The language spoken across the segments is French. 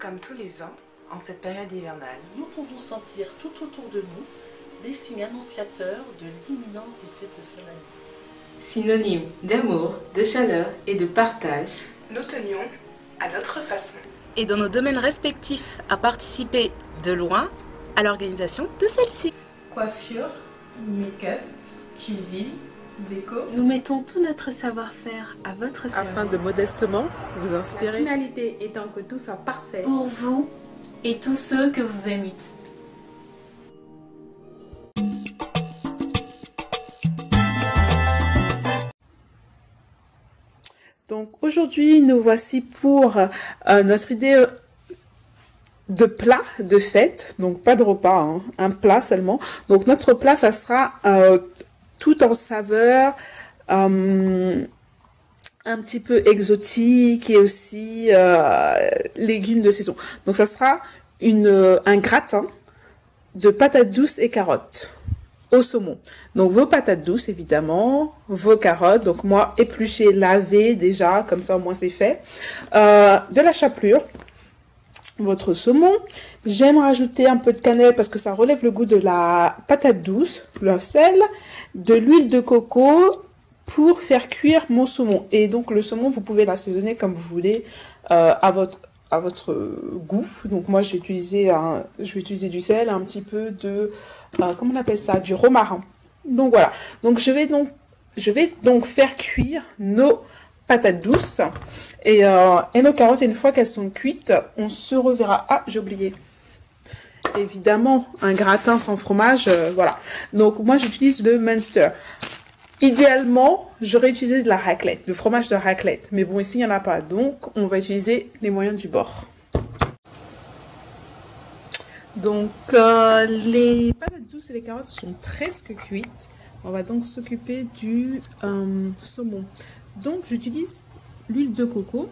Comme tous les ans, en cette période hivernale, nous pouvons sentir tout autour de nous des signes annonciateurs de l'imminence des fêtes de fin d'année. Synonyme d'amour, de chaleur et de partage, nous tenions, à notre façon, et dans nos domaines respectifs, à participer de loin à l'organisation de celle-ci. Coiffure, make-up, cuisine, déco. Nous mettons tout notre savoir-faire à votre service. Afin de modestement vous inspirer. La finalité étant que tout soit parfait. Pour vous et tous ceux que vous aimez. Donc aujourd'hui, nous voici pour notre idée de plat de fête, donc pas de repas, hein, un plat seulement. Donc notre plat, ça sera tout en saveur, un petit peu exotique et aussi légumes de saison. Donc ça sera un gratin de patates douces et carottes au saumon. Donc vos patates douces évidemment, vos carottes, donc moi épluchées, lavées déjà, comme ça au moins c'est fait. De la chapelure, votre saumon. J'aime rajouter un peu de cannelle parce que ça relève le goût de la patate douce, le sel, de l'huile de coco pour faire cuire mon saumon. Et donc le saumon, vous pouvez l'assaisonner comme vous voulez à votre goût. Donc moi je vais utiliser du sel, un petit peu de comment on appelle ça, du romarin. Donc voilà. Donc je vais donc faire cuire nos patates douces et nos carottes. Et une fois qu'elles sont cuites, on se reverra. Ah, j'ai oublié. Évidemment, un gratin sans fromage, voilà. Donc moi j'utilise le Munster. Idéalement, j'aurais utilisé de la raclette, du fromage de raclette. Mais bon, ici il n'y en a pas, donc on va utiliser les moyens du bord. Donc les patates douces et les carottes sont presque cuites. On va donc s'occuper du saumon. Donc j'utilise l'huile de coco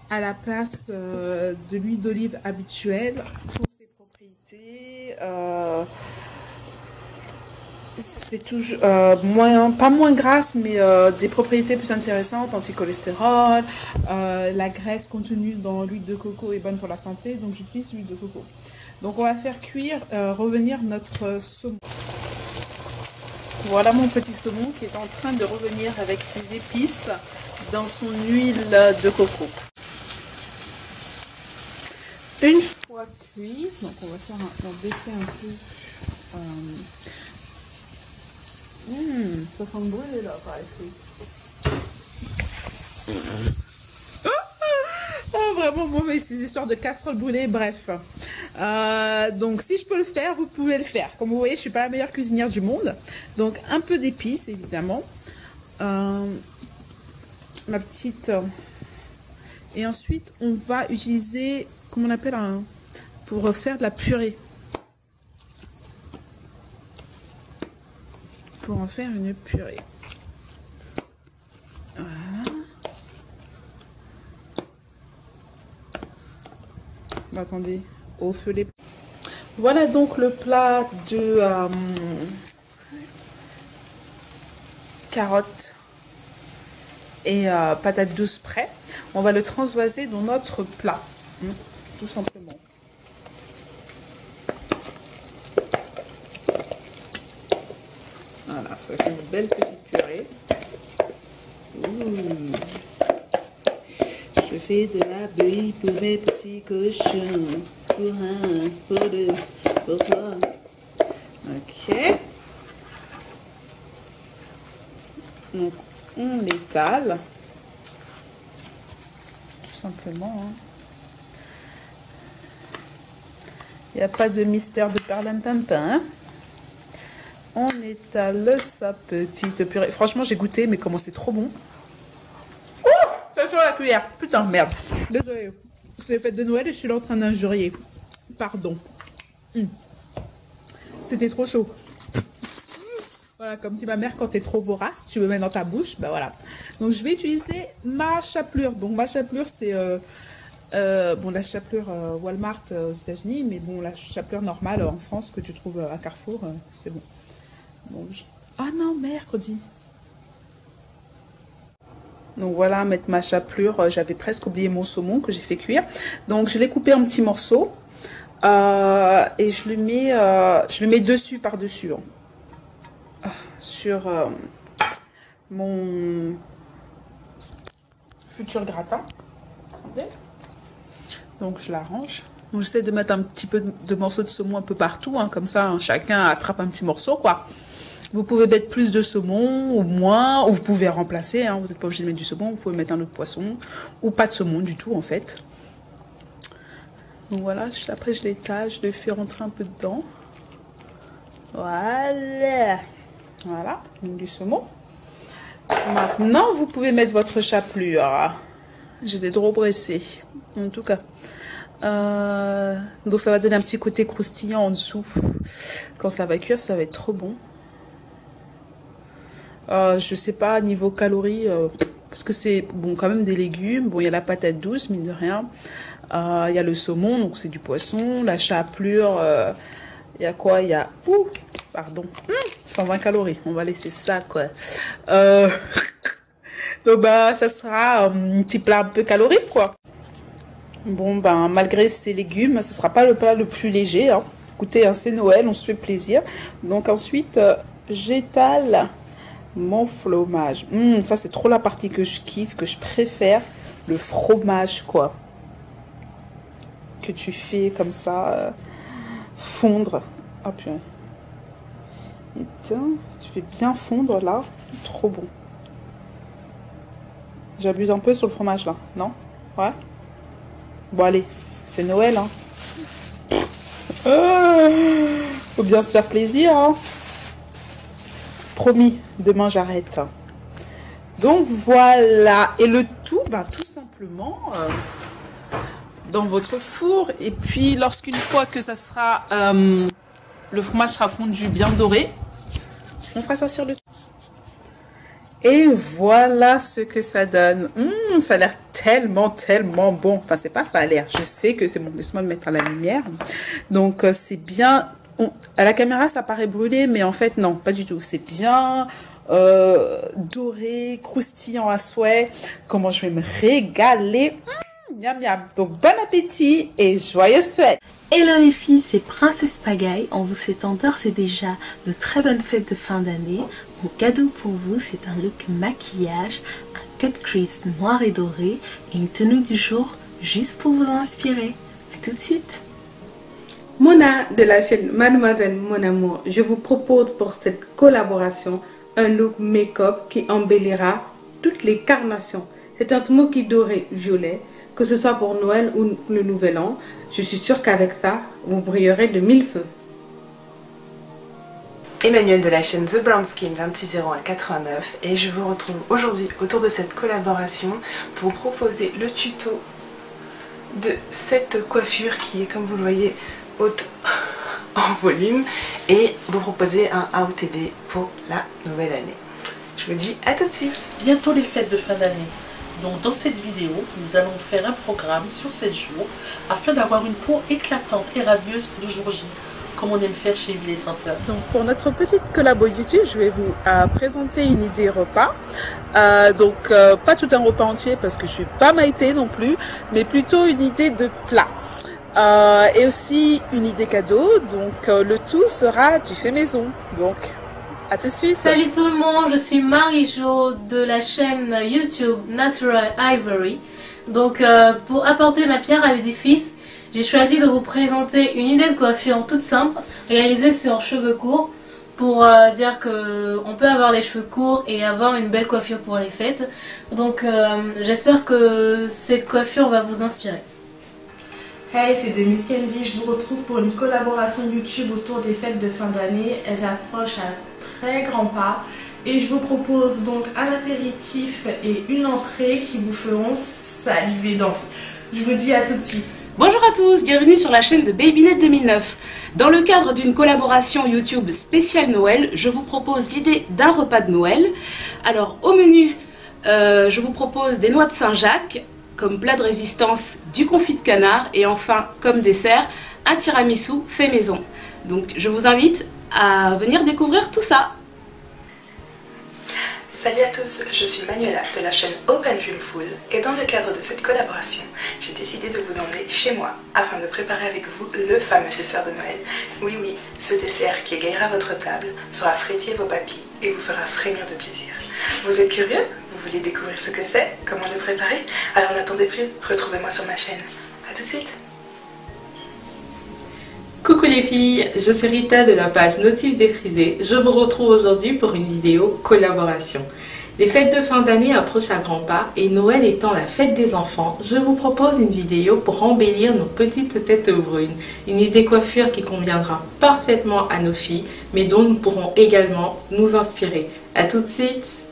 à la place de l'huile d'olive habituelle pour ses propriétés. C'est toujours pas moins grasse, mais des propriétés plus intéressantes, anti-cholestérol. La graisse contenue dans l'huile de coco est bonne pour la santé, donc j'utilise l'huile de coco. Donc on va faire cuire, revenir notre saumon. Voilà mon petit saumon qui est en train de revenir avec ses épices dans son huile de coco. Une fois cuit, donc on va baisser un peu. Ça sent brûlé là par ici. Oh, vraiment mauvais ces histoires de casserole brûlée, bref. Donc si je peux le faire, vous pouvez le faire. Comme vous voyez, je suis pas la meilleure cuisinière du monde. Donc un peu d'épices évidemment. Ma petite. Et ensuite on va utiliser, comment on appelle, pour faire de la purée. Pour en faire une purée. Voilà. Attendez, au feu les... Voilà donc le plat de carottes et patates douces prêt. On va le transvaser dans notre plat, tout simplement. Voilà, ça fait une belle petite purée. Je fais de la beuille pour mes petits cochons. Pour toi. Ok. Donc, on l'étale. Tout simplement. Il n'y a pas de mystère de perlimpinpin. On étale sa petite purée. Franchement, j'ai goûté, mais comment c'est trop bon. Oh, ça sur la cuillère. Putain, merde. Désolée. C'est les fêtes de Noël et je suis là en train d'injurier. Pardon. C'était trop chaud. Voilà, comme dit ma mère, quand t'es trop vorace, tu me mets dans ta bouche. Ben voilà. Donc, je vais utiliser ma chapelure. Donc, ma chapelure, c'est... bon, la chapelure Walmart aux États-Unis, mais bon, la chapelure normale en France que tu trouves à Carrefour, c'est bon. Bon, ah non, mercredi. Donc voilà, mettre ma chapelure. J'avais presque oublié mon saumon que j'ai fait cuire. Donc je l'ai coupé en petits morceaux. Et je le mets dessus, par-dessus. Sur mon futur gratin. Donc je l'arrange. J'essaie de mettre un petit peu de morceaux de saumon un peu partout. Hein, comme ça, hein, chacun attrape un petit morceau, quoi. Vous pouvez mettre plus de saumon ou moins, ou vous pouvez remplacer, hein, vous n'êtes pas obligé de mettre du saumon, vous pouvez mettre un autre poisson, ou pas de saumon du tout en fait. Donc voilà, après je l'étale, je le fais rentrer un peu dedans. Voilà. Voilà, donc du saumon. Maintenant, vous pouvez mettre votre chapelure. J'ai des trop pressés, en tout cas. Donc ça va donner un petit côté croustillant en dessous. Quand ça va cuire, ça va être trop bon. Je sais pas, niveau calories, parce que c'est bon quand même des légumes. Bon, il y a la patate douce, mine de rien. Il y a le saumon, donc c'est du poisson. La chapelure, il y a quoi? Il y a... Ouh, pardon. 120 calories. On va laisser ça, quoi. Donc, bah, ça sera un petit plat un peu calorique, quoi. Bon, ben, malgré ces légumes, ce sera pas le plat le plus léger. Hein. Écoutez, hein, c'est Noël, on se fait plaisir. Donc, ensuite, j'étale mon fromage. Ça, c'est trop la partie que je kiffe, que je préfère. Le fromage, quoi. Que tu fais comme ça, fondre. Oh, putain. Et tiens, tu fais bien fondre, là. Trop bon. J'abuse un peu sur le fromage, là. Non? Ouais? Bon, allez. C'est Noël, hein. Faut bien se faire plaisir, hein. Promis, demain j'arrête. Donc voilà, et le tout, bah, tout simplement dans votre four. Et puis lorsqu'une fois que ça sera, le fromage sera fondu bien doré, on fera sortir le tout. Et voilà ce que ça donne. Ça a l'air tellement bon. Enfin, c'est pas ça a l'air. Je sais que c'est bon. Laisse-moi le mettre à la lumière. Donc c'est bien. À la caméra, ça paraît brûlé, mais en fait, non, pas du tout. C'est bien doré, croustillant à souhait. Comment je vais me régaler. Miam, miam. Donc, bon appétit et joyeuses fêtes. Hello les filles, c'est Princesse Pagaille. En vous souhaitant d'ores et déjà de très bonnes fêtes de fin d'année. Mon cadeau pour vous, c'est un look maquillage, un cut crease noir et doré et une tenue du jour juste pour vous inspirer. A tout de suite. Mona de la chaîne Mademoiselle Mon Amour, je vous propose pour cette collaboration un look make-up qui embellira toutes les carnations. C'est un smoky doré violet, que ce soit pour Noël ou le Nouvel An. Je suis sûre qu'avec ça, vous brillerez de 1000 feux. Emmanuel de la chaîne The Brown Skin 260189 et je vous retrouve aujourd'hui autour de cette collaboration pour vous proposer le tuto de cette coiffure qui est, comme vous le voyez, haute en volume et vous proposer un AOTD pour la nouvelle année. Je vous dis à tout de suite. Bientôt les fêtes de fin d'année. Donc dans cette vidéo, nous allons faire un programme sur 7 jours afin d'avoir une peau éclatante et radieuse le jour J, comme on aime faire chez Huile et Senteur. Donc pour notre petite collabo YouTube, je vais vous présenter une idée repas. Donc pas tout un repas entier parce que je suis pas Maïté non plus, mais plutôt une idée de plat. Et aussi une idée cadeau, donc le tout sera du fait maison. Donc à tout de suite. Salut tout le monde, je suis Marie-Jo de la chaîne YouTube Natural Ivory. Donc pour apporter ma pierre à l'édifice, j'ai choisi de vous présenter une idée de coiffure toute simple, réalisée sur cheveux courts, pour dire qu'on peut avoir les cheveux courts et avoir une belle coiffure pour les fêtes. Donc j'espère que cette coiffure va vous inspirer. Hey, c'est de Miss Candy, je vous retrouve pour une collaboration YouTube autour des fêtes de fin d'année. Elles approchent à très grands pas et je vous propose donc un apéritif et une entrée qui vous feront saliver d'envie. Je vous dis à tout de suite. Bonjour à tous, bienvenue sur la chaîne de Babynet 2009. Dans le cadre d'une collaboration YouTube spéciale Noël, je vous propose l'idée d'un repas de Noël. Alors au menu, je vous propose des noix de Saint-Jacques, comme plat de résistance du confit de canard et enfin comme dessert un tiramisu fait maison. Donc je vous invite à venir découvrir tout ça. Salut à tous, je suis Manuela de la chaîne Open Dream Full et dans le cadre de cette collaboration, j'ai décidé de vous emmener chez moi afin de préparer avec vous le fameux dessert de Noël. Oui, ce dessert qui égayera votre table, fera frétiller vos papilles et vous fera frémir de plaisir. Vous êtes curieux? Vous voulez découvrir ce que c'est? Comment le préparer? Alors n'attendez plus, retrouvez-moi sur ma chaîne. A tout de suite! Coucou les filles, je suis Rita de la page Notif Défrisé. Je vous retrouve aujourd'hui pour une vidéo collaboration. Les fêtes de fin d'année approchent à grands pas et Noël étant la fête des enfants, je vous propose une vidéo pour embellir nos petites têtes brunes. Une idée coiffure qui conviendra parfaitement à nos filles, mais dont nous pourrons également nous inspirer. A tout de suite!